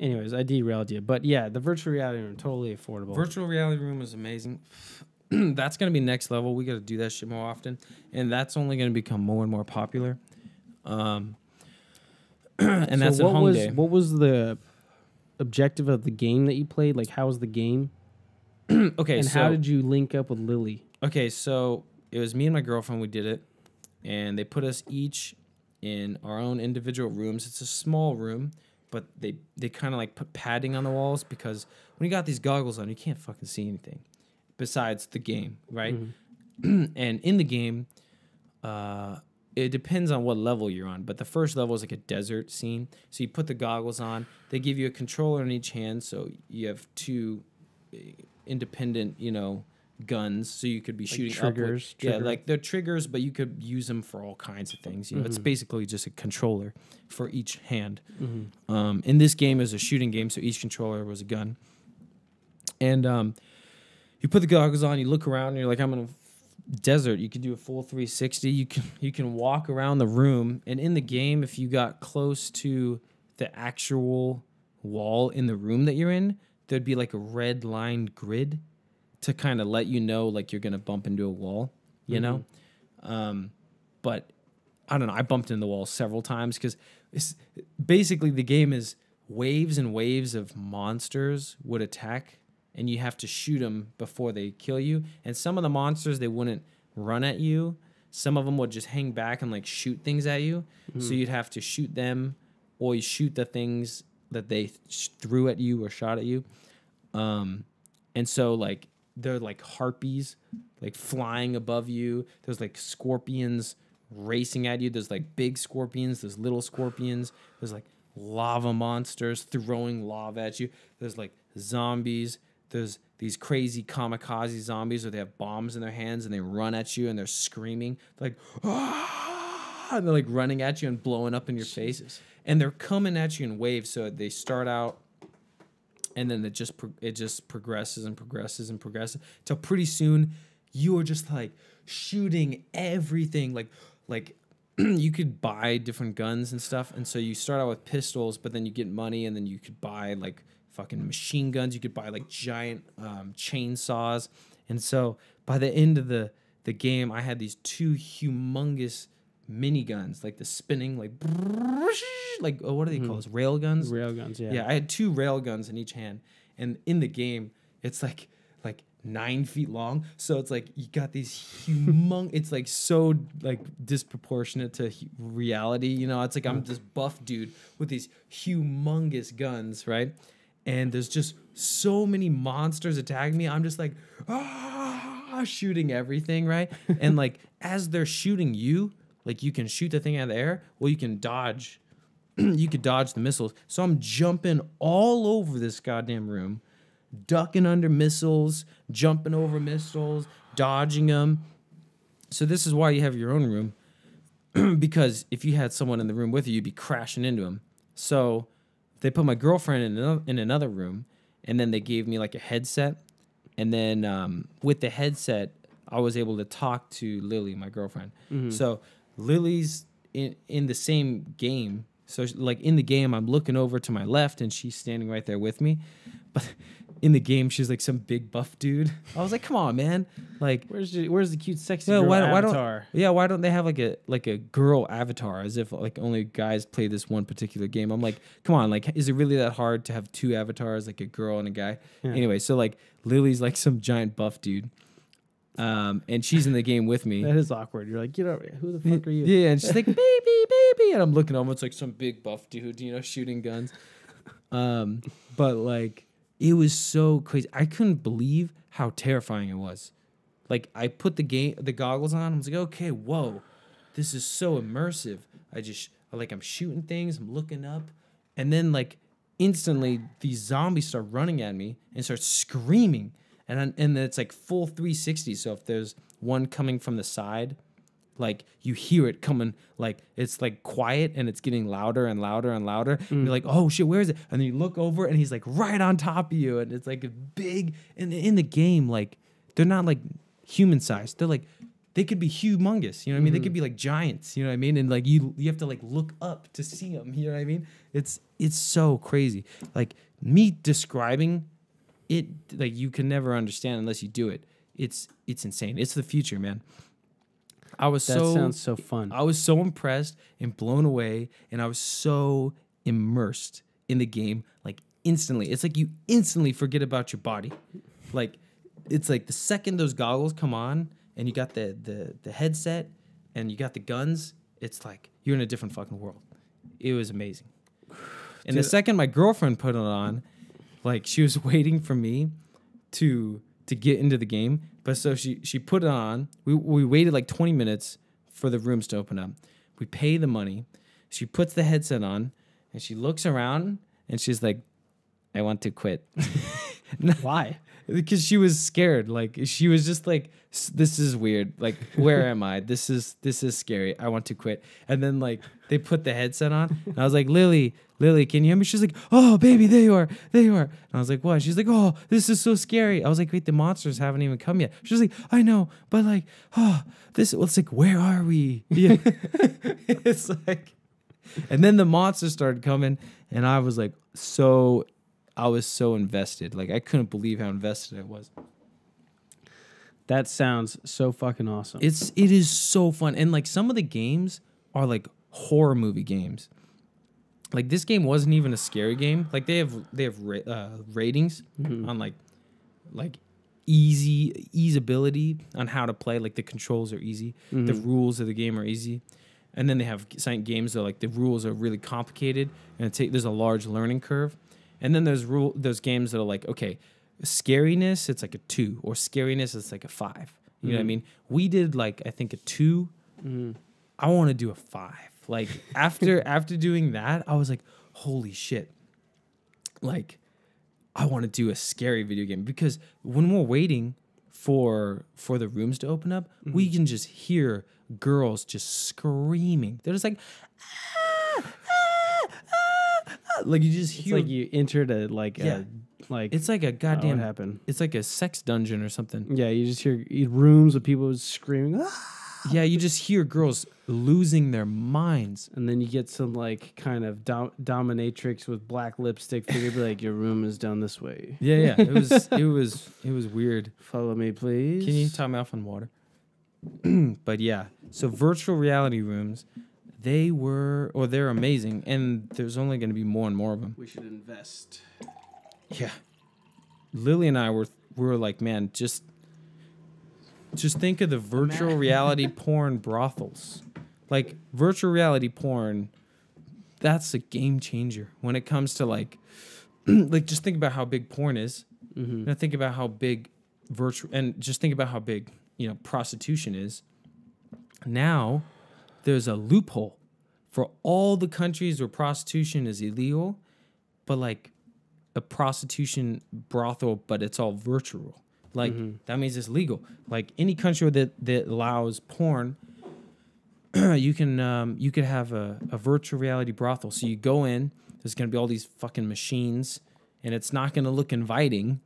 Anyways, I derailed you. But yeah, the virtual reality room, totally affordable. Virtual reality room is amazing. That's going to be next level. We got to do that shit more often. And that's only going to become more and more popular. And so that's in Hongdae. What was the objective of the game that you played? Like, how was the game? Okay, and so how did you link up with Lily? Okay, so it was me and my girlfriend. We did it, and they put us each in our own individual rooms. It's a small room, but they kind of like put padding on the walls because when you got these goggles on, you can't fucking see anything besides the game, right? Mm-hmm. And in the game, it depends on what level you're on, but the first level is like a desert scene. So you put the goggles on. They give you a controller in each hand, so you have two independent, guns, so you could be like shooting triggers. Yeah, like they're triggers, but you could use them for all kinds of things. It's basically just a controller for each hand. Mm-hmm. In this game is a shooting game, so each controller was a gun. And you put the goggles on, you look around, and you're like, I'm in a desert. You can do a full 360. You can walk around the room, and in the game, if you got close to the actual wall in the room that you're in, there'd be like a red lined grid to kind of let you know like you're gonna bump into a wall, you know. But I don't know. I bumped into the wall several times because it's basically the game is waves and waves of monsters would attack, and you have to shoot them before they kill you. And some of the monsters, they wouldn't run at you. Some of them would just hang back and like shoot things at you. So you'd have to shoot them, or you shoot the things that they threw at you or shot at you. And so like they're like harpies like flying above you. There's like scorpions racing at you. There's like big scorpions, there's little scorpions, there's like lava monsters throwing lava at you. There's like zombies. There's these crazy kamikaze zombies where they have bombs in their hands and they run at you and they're screaming like, ah! And they're like running at you and blowing up in your face. And they're coming at you in waves. So they start out, and then it just progresses and progresses and progresses till pretty soon you are just like shooting everything. Like you could buy different guns and stuff, and so you start out with pistols, but then you get money, and then you could buy like fucking machine guns. You could buy like giant chainsaws, and so by the end of the game, I had these two humongous miniguns, like the spinning, like what do they call this? Rail guns? Rail guns, yeah. Yeah, I had two rail guns in each hand, and in the game, it's like 9 feet long. So it's like you got these it's like so like disproportionate to reality. It's like I'm this buff dude with these humongous guns, right? And there's just so many monsters attacking me. I'm just like shooting everything, right? And like as they're shooting you, like you can shoot the thing out of the air, well you can dodge. You could dodge the missiles. So I'm jumping all over this goddamn room, ducking under missiles, jumping over missiles, dodging them. So this is why you have your own room, because if you had someone in the room with you, you'd be crashing into them. So they put my girlfriend in another room, and then they gave me like a headset. And then with the headset, I was able to talk to Lily, my girlfriend. Mm-hmm. So Lily's in the same game. So like in the game, I'm looking over to my left, and she's standing right there with me. But in the game, she's like some big buff dude. I was like, come on, man! Like, where's the cute, sexy girl avatar? Why don't they have like a girl avatar? As if like only guys play this one particular game. I'm like, come on! Like, is it really that hard to have two avatars, like a girl and a guy? Yeah. Anyway, so like Lily's like some giant buff dude. And she's in the game with me. That is awkward. You're like, get over here. Who the fuck are you? Yeah, and she's like, baby. And I'm looking over. It's like some big buff dude, shooting guns. But like, it was so crazy. I couldn't believe how terrifying it was. Like, I put the goggles on. I was like, okay, whoa, this is so immersive. I'm shooting things. I'm looking up. And then like instantly these zombies start running at me and start screaming. And then it's like full 360. So if there's one coming from the side, like you hear it coming, like it's like quiet and it's getting louder and louder and louder. And you're like, oh shit, where is it? And then you look over and he's like right on top of you. And it's like a big, and in the game, like they're not like human sized. They're like they could be humongous. You know what I mean? They could be like giants. You know what I mean? And like you have to like look up to see them. You know what I mean? It's so crazy. Like me describing it, like you can never understand unless you do it. It's insane. It's the future, man. That sounds so fun. I was so impressed and blown away, and I was so immersed in the game, like instantly. It's like you instantly forget about your body. Like it's like the second those goggles come on and you got the headset and you got the guns, it's like you're in a different fucking world. It was amazing. And the second my girlfriend put it on, like she was waiting for me to get into the game. But so she put it on. We waited like 20 minutes for the rooms to open up. We pay the money. She puts the headset on and she looks around and she's like, I want to quit. Why? Because she was scared. Like she was just like, this is weird. Like, where am I? This is scary. I want to quit. And then like they put the headset on and I was like, Lily, can you hear me? She's like, oh baby, there you are. And I was like, what? She's like, oh, this is so scary. I was like, wait, the monsters haven't even come yet. She's like, I know, but like, it's like, where are we? Yeah. It's like, and then the monsters started coming and I was so invested. Like I couldn't believe how invested I was. That sounds so fucking awesome. It is so fun. And like some of the games are like horror movie games. Like this game wasn't even a scary game. Like they have ratings on like easeability on how to play. Like the controls are easy. The rules of the game are easy. And then they have some games that like the rules are really complicated and there's a large learning curve. And then there's games that are like, okay, scariness, it's like a 2, or scariness, it's like a 5. You know what I mean? We did like, I think a 2. I want to do a 5. Like after doing that, I was like, holy shit. Like I want to do a scary video game, because when we're waiting for the rooms to open up, we can just hear girls just screaming. They're just like, like you just hear. It's like you entered it's like a goddamn. What happened? It's like a sex dungeon or something. Yeah, you just hear rooms with people screaming. Yeah, you just hear girls losing their minds, and then you get some like kind of dominatrix with black lipstick figure, be like, your room is down this way. Yeah. It was weird. Follow me, please. Can you top me off on water? But yeah, so virtual reality rooms. They're amazing, and there's only going to be more and more of them. We should invest. Yeah. Lily and I were like, man, just think of the virtual reality porn brothels. Like virtual reality porn, that's a game changer when it comes to like just think about how big porn is. Now think about how big just think about how big, prostitution is. Now there's a loophole for all the countries where prostitution is illegal, but like a prostitution brothel, but it's all virtual. Like that means it's legal. Like any country that allows porn, you could have a virtual reality brothel. So you go in, there's gonna be all these fucking machines, and it's not gonna look inviting,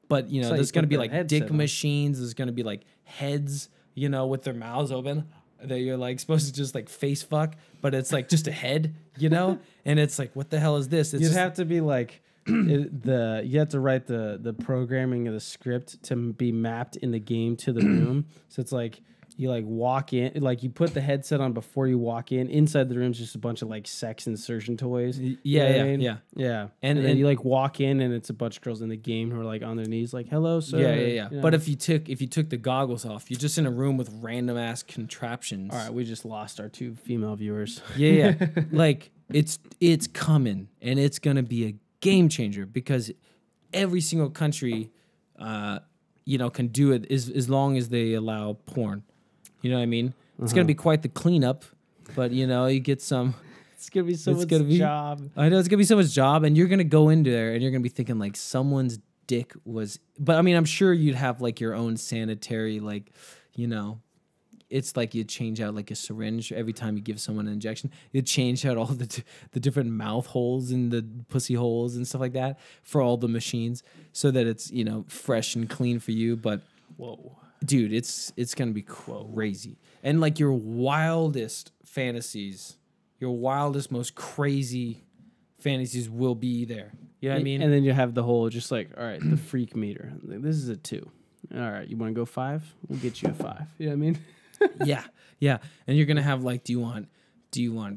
but there's gonna be like dick machines. There's gonna be like heads, with their mouths open, that you're like supposed to just like face fuck, but it's like just a head, and it's like, what the hell is this? It's have to be like you have to write the programming of the script to be mapped in the game to the room. So it's like you like walk in, like you put the headset on before you walk in. Inside the room's just a bunch of like sex insertion toys. Yeah. And then you like walk in and it's a bunch of girls in the game who are like on their knees, like, hello, sir. Yeah. But if you took the goggles off, you're just in a room with random ass contraptions. All right, we just lost our 2 female viewers. Yeah. Like it's coming, and it's gonna be a game changer, because every single country, can do it as long as they allow porn. You know what I mean? It's gonna be quite the cleanup, but you get some. It's gonna be so much job. I know it's gonna be so much job, and you're gonna go in there and you're gonna be thinking like someone's dick was. But I mean, I'm sure you'd have like your own sanitary, like, it's like you change out like a syringe every time you give someone an injection. You change out all the different mouth holes and the pussy holes and stuff like that for all the machines, so that it's fresh and clean for you. But whoa, dude, it's gonna be crazy. And like your wildest fantasies, your wildest, most crazy fantasies will be there. You know what I mean? And then you have the whole just like, all right, the freak meter. Like, this is a 2. All right, you want to go 5? We'll get you a 5. You know what I mean? yeah. And you're gonna have like, do you want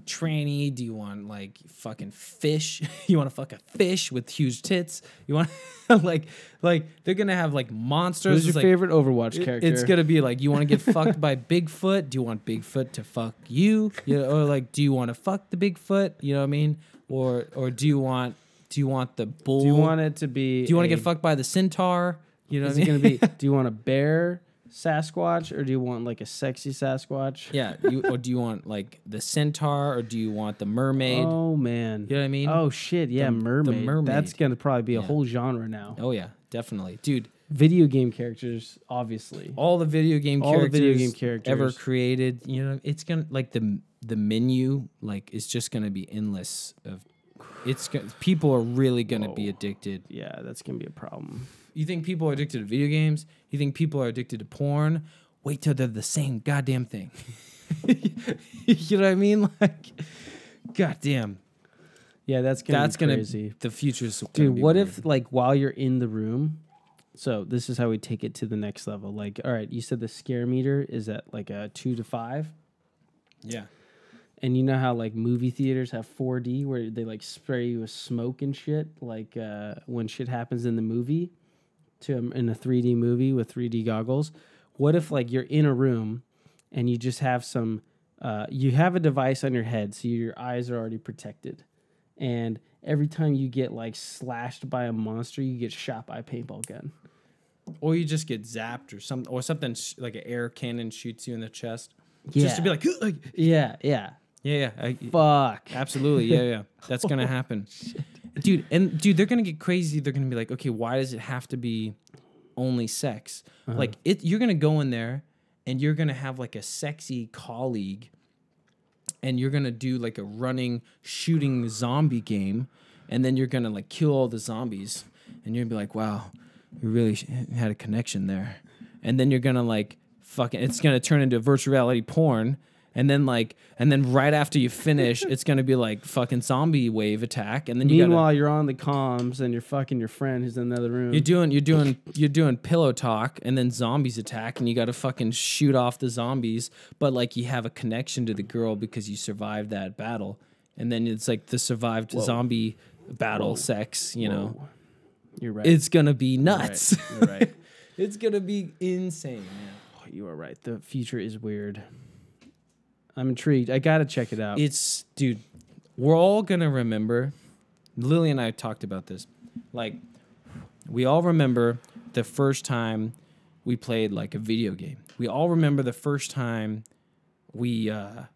tranny? Do you want like fucking fish? You want to fuck a fish with huge tits? You want like they're gonna have like monsters. Who's your favorite Overwatch character? It's gonna be like, you want to get fucked by Bigfoot? Do you want Bigfoot to fuck you? Or like, do you want to fuck the Bigfoot? You know what I mean? Or do you want the bull? Do you want it to be? Do you want to get fucked by the centaur? You know what I mean? Is it gonna be? Do you want a bear Sasquatch, or do you want like a sexy Sasquatch? Yeah, or do you want like the centaur, or do you want the mermaid? Oh man, you know what I mean? Oh shit, yeah, mermaid. The mermaid. That's gonna probably be a whole genre now. Oh yeah, definitely, dude. Video game characters, obviously. All the video game characters ever created. You know, it's gonna like the menu like is just gonna be endless. People are really gonna be addicted. Yeah, that's gonna be a problem. You think people are addicted to video games? You think people are addicted to porn? Wait till they're the same goddamn thing. You know what I mean? Like, goddamn. Yeah, that's gonna be crazy. The future's dude. What if like while you're in the room? So this is how we take it to the next level. Like, all right, you said the scare meter is at like a 2 to 5. Yeah. And you know how like movie theaters have 4D where they like spray you with smoke and shit, like when shit happens in the movie. In a 3D movie with 3D goggles. What if like you're in a room and you just have some you have a device on your head so your eyes are already protected, and every time you get like slashed by a monster you get shot by a paintball gun, or you just get zapped or something like an air cannon shoots you in the chest, yeah. Just to be like yeah fuck, absolutely, yeah that's gonna happen. Dude, they're gonna get crazy. They're gonna be like, okay, why does it have to be only sex? Like, you're gonna go in there and you're gonna have like a sexy colleague, and you're gonna do like a running, shooting zombie game, and then you're gonna like kill all the zombies, and you're gonna be like, wow, you really had a connection there, and then you're gonna like fucking, it's gonna turn into virtual reality porn. And then right after you finish, it's gonna be like fucking zombie wave attack. And then meanwhile you're on the comms and you're fucking your friend who's in the other room. You're doing pillow talk, and then zombies attack, and you got to fucking shoot off the zombies. But like, you have a connection to the girl because you survived that battle, and then it's like the survived zombie battle sex. You know, you're right. It's gonna be nuts. You're right. It's gonna be insane, man. You are right. The future is weird. I'm intrigued. I gotta check it out. Dude, we're all gonna remember. Lily and I talked about this. Like, we all remember the first time we played like a video game. We all remember the first time we got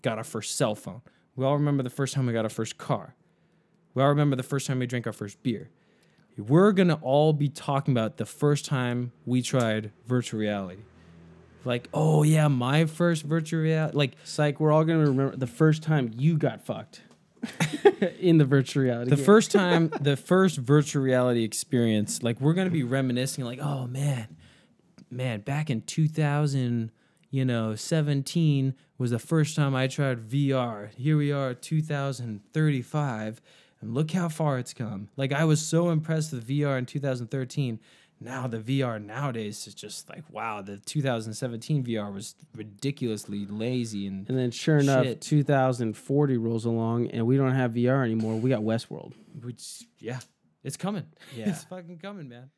our first cell phone. We all remember the first time we got our first car. We all remember the first time we drank our first beer. We're gonna all be talking about the first time we tried virtual reality. Like, oh yeah, my first virtual reality. Like, psych, we're all gonna remember the first time you got fucked in the virtual reality. The first time, the first virtual reality experience. Like, we're gonna be reminiscing. Like, oh man, back in 2017 was the first time I tried VR. Here we are, 2035, and look how far it's come. Like, I was so impressed with VR in 2013. Now the VR nowadays is just like, wow, the 2017 VR was ridiculously lazy and then sure enough, 2040 rolls along and we don't have VR anymore. We got Westworld. Which, yeah, it's coming. Yeah. It's fucking coming, man.